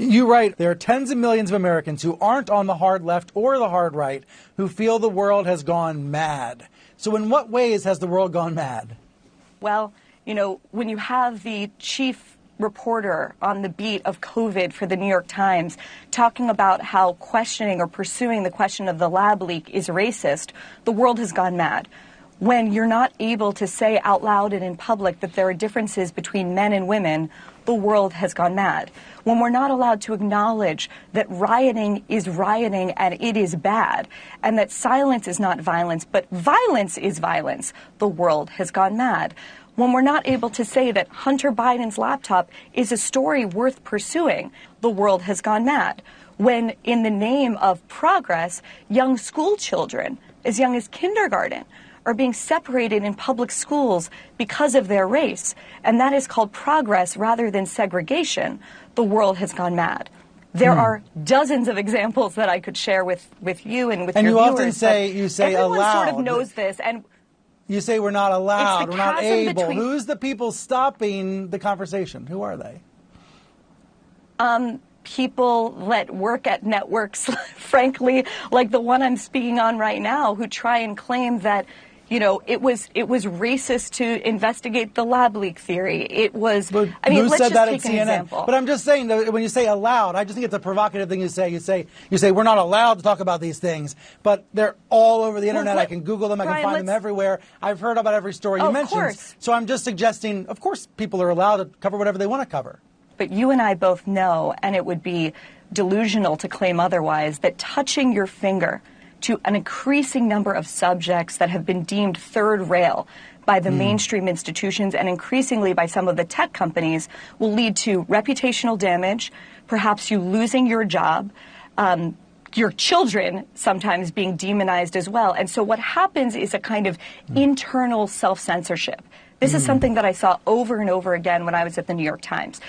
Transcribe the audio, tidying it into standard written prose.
You write, there are tens of millions of Americans who aren't on the hard left or the hard right who feel the world has gone mad. So in what ways has the world gone mad? Well, you know, when you have the chief reporter on the beat of COVID for the New York Times talking about how questioning or pursuing the question of the lab leak is racist, the world has gone mad. When you're not able to say out loud and in public that there are differences between men and women, the world has gone mad. When we're not allowed to acknowledge that rioting is rioting and it is bad, and that silence is not violence, but violence is violence, the world has gone mad. When we're not able to say that Hunter Biden's laptop is a story worth pursuing, the world has gone mad. When, in the name of progress, young school children, as young as kindergarten, are being separated in public schools because of their race, and that is called progress rather than segregation, the world has gone mad. There are dozens of examples that I could share with you and with your viewers. And you often say, everyone allowed. Everyone sort of knows this. And you say we're not allowed, we're not able. Between... Who's the people stopping the conversation? Who are they? People that work at networks, frankly, like the one I'm speaking on right now, who try and claim that, you know, it was racist to investigate the lab leak theory. It was. But I mean, who let's said just that take at an CNN? example. But I'm just saying that when you say allowed, I just think it's a provocative thing to say. You say we're not allowed to talk about these things, but they're all over the internet. I can Google them. I can find them everywhere. I've heard about every story you mentioned. Course. So I'm just suggesting, of course, people are allowed to cover whatever they want to cover. But you and I both know, and it would be delusional to claim otherwise, that touching your finger to an increasing number of subjects that have been deemed third rail by the mainstream institutions and increasingly by some of the tech companies will lead to reputational damage, perhaps you losing your job, your children sometimes being demonized as well. And so what happens is a kind of internal self-censorship. This is something that I saw over and over again when I was at the New York Times.